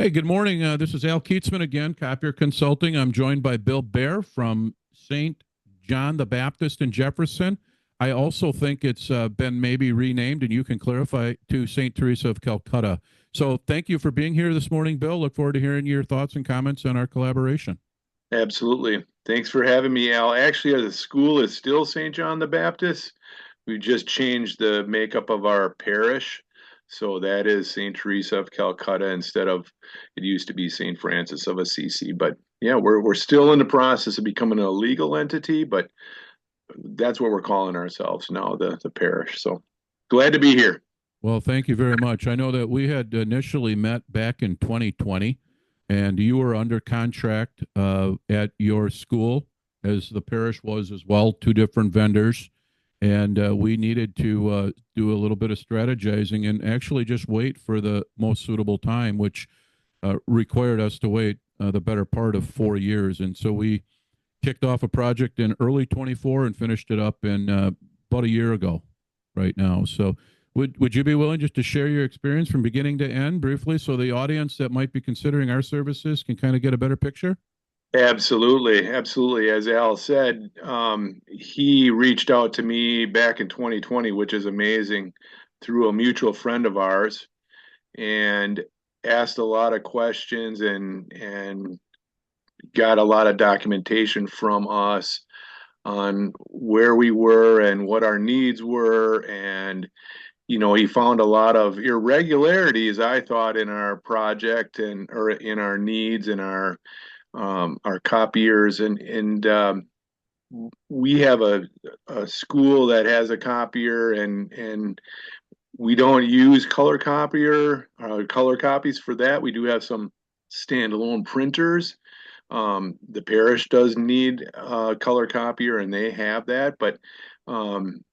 Hey, good morning. This is Al Kietzmann again, Copier Consulting. I'm joined by Bill Bear from St. John the Baptist in Jefferson. I also think it's been maybe renamed, and you can clarify, to St. Teresa of Calcutta. So thank you for being here this morning, Bill. Look forward to hearing your thoughts and comments on our collaboration. Absolutely. Thanks for having me, Al. Actually, the school is still St. John the Baptist. We just changed the makeup of our parish. So that is St. Teresa of Calcutta instead of it used to be St. Francis of Assisi. But yeah, we're still in the process of becoming a legal entity, but that's what we're calling ourselves now, the parish. So glad to be here. Well, thank you very much. I know that we had initially met back in 2020, and you were under contract at your school, as the parish was as well, two different vendors. And we needed to do a little bit of strategizing and actually just wait for the most suitable time, which required us to wait the better part of 4 years. And so we kicked off a project in early 24 and finished it up in about a year ago right now. So would you be willing just to share your experience from beginning to end briefly so the audience that might be considering our services can kind of get a better picture? Absolutely, absolutely. As Al said, he reached out to me back in 2020, which is amazing, through a mutual friend of ours, and asked a lot of questions and got a lot of documentation from us on where we were and what our needs were. And he found a lot of irregularities, I thought, in our project and or in our needs and our copiers and we have a school that has a copier and we don't use color copies for that. We do have some standalone printers. The parish does need a color copier and they have that, but um,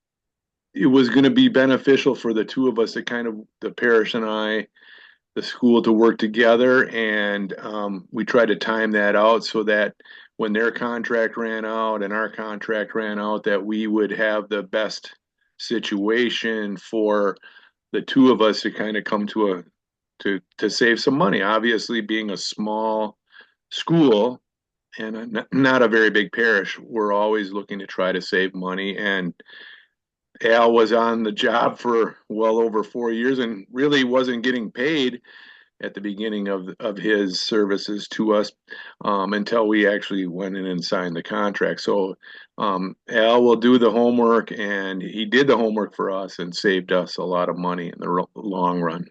it was going to be beneficial for the two of us to kind of the parish and I the school to work together, and we tried to time that out so that when their contract ran out and our contract ran out, that we would have the best situation for the two of us to kind of come to a to save some money. Obviously, being a small school and not a very big parish, we're always looking to try to save money. And Al was on the job for well over 4 years and really wasn't getting paid at the beginning of his services to us until we actually went in and signed the contract. So Al will do the homework, and he did the homework for us and saved us a lot of money in the long run.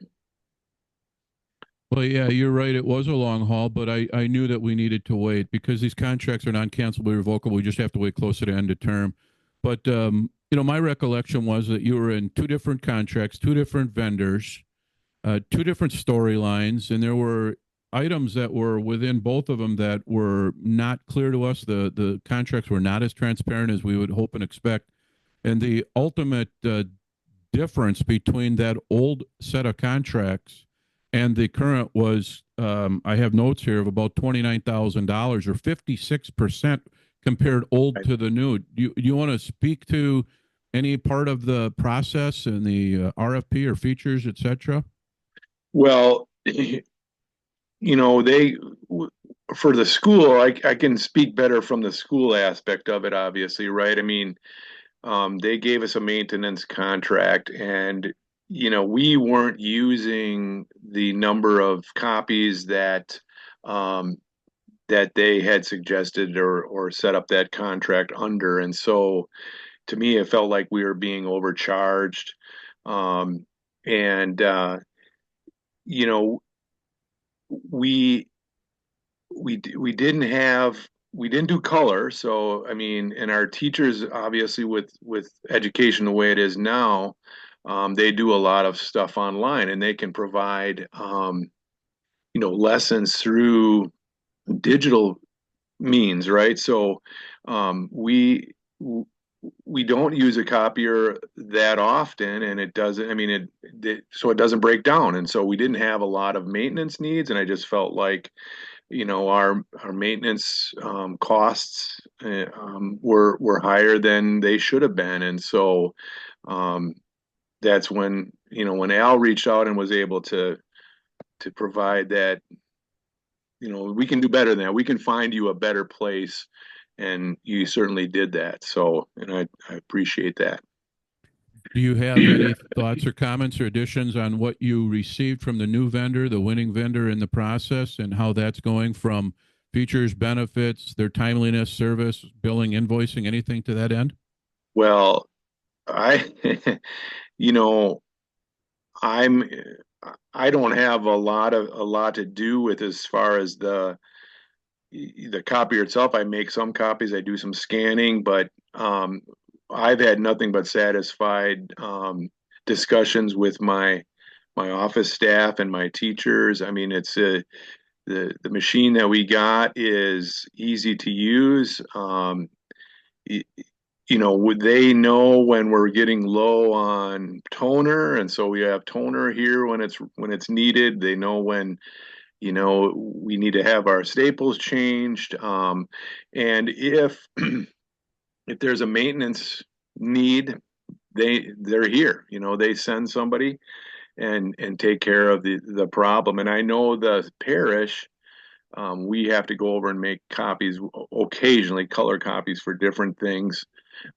Well, yeah, you're right. It was a long haul, but I knew that we needed to wait because these contracts are non-cancelable, revocable. We just have to wait closer to end of term. But my recollection was that you were in two different contracts, two different vendors, two different storylines, and there were items that were within both of them that were not clear to us. The contracts were not as transparent as we would hope and expect, and the ultimate difference between that old set of contracts and the current was I have notes here of about $29,000 or 56% compared old to the new. Do you want to speak to any part of the process and the RFP or features, etc.? Well, they for the school, I can speak better from the school aspect of it, obviously, right? I mean, they gave us a maintenance contract, and we weren't using the number of copies um, that they had suggested or set up that contract under. And so, to me, it felt like we were being overcharged. Um, and you know, we we didn't do color. So I mean, and our teachers, obviously, with education the way it is now, they do a lot of stuff online, and they can provide lessons through digital means, right? So we we don't use a copier that often, and it doesn't. I mean, so it doesn't break down, and so we didn't have a lot of maintenance needs, and I just felt like our maintenance costs were higher than they should have been, and so um, that's when when Al reached out and was able to provide we can do better than that. We can find you a better place. And you certainly did that. So, and I appreciate that. Do you have any thoughts or comments or additions on what you received from the new vendor, the winning vendor in the process, and how that's going from features, benefits, their timeliness, service, billing, invoicing, anything to that end? Well, I, you know, I'm, I don't have a lot to do with as far as the copier itself. I make some copies, I do some scanning, but I've had nothing but satisfied discussions with my office staff and my teachers. I mean, the machine that we got is easy to use. Would they know when we're getting low on toner, and so we have toner here when it's needed. They know when we need to have our staples changed. And if there's a maintenance need, they're here. They send somebody and take care of the problem. And I know the parish, we have to go over and make copies occasionally, color copies for different things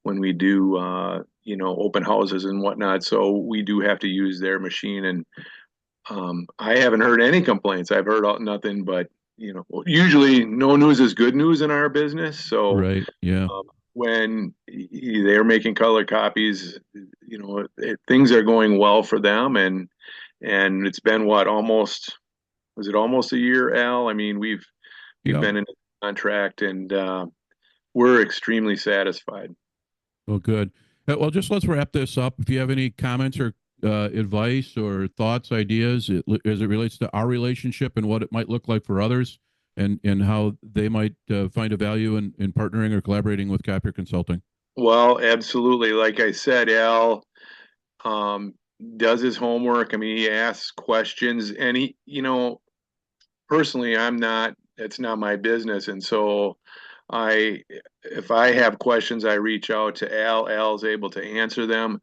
when we do open houses and whatnot. So we do have to use their machine, and I haven't heard any complaints. I've heard nothing but usually no news is good news in our business. So Right. Yeah. when they're making color copies, things are going well for them, and it's been what, almost, was it almost a year, Al? I mean, we've Yeah. been in a contract, and we're extremely satisfied. Well, good. Well, just let's wrap this up. If you have any comments or advice or thoughts, ideas as it relates to our relationship and what it might look like for others, and how they might find a value in partnering or collaborating with Copier Consulting. Well, absolutely. Like I said, Al um, does his homework. I mean, he asks questions, and personally, it's not my business. And so if I have questions, I reach out to Al. Al's able to answer them.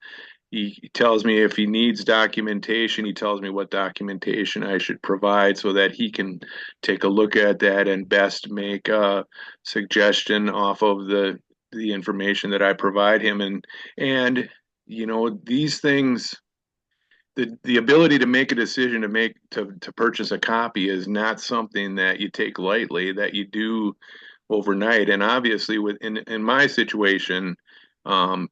He tells me if he needs documentation, he tells me what documentation I should provide so that he can take a look at that and best make a suggestion off of the information that I provide him. And these things, the ability to make a decision to purchase a copy is not something that you take lightly, that you do overnight. And obviously, in my situation, um,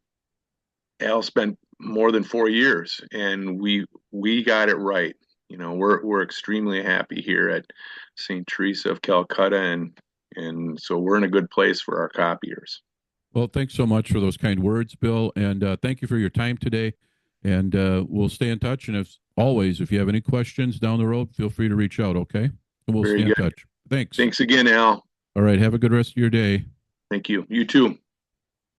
Al spent more than 4 years, and we got it right. We're extremely happy here at St. Teresa of Calcutta, and so we're in a good place for our copiers. Well, thanks so much for those kind words, Bill, and thank you for your time today. And we'll stay in touch. And if always, if you have any questions down the road, feel free to reach out. Okay, and we'll Very stay in good. touch. Thanks. Thanks again, Al. All right. Have a good rest of your day. Thank you. You too.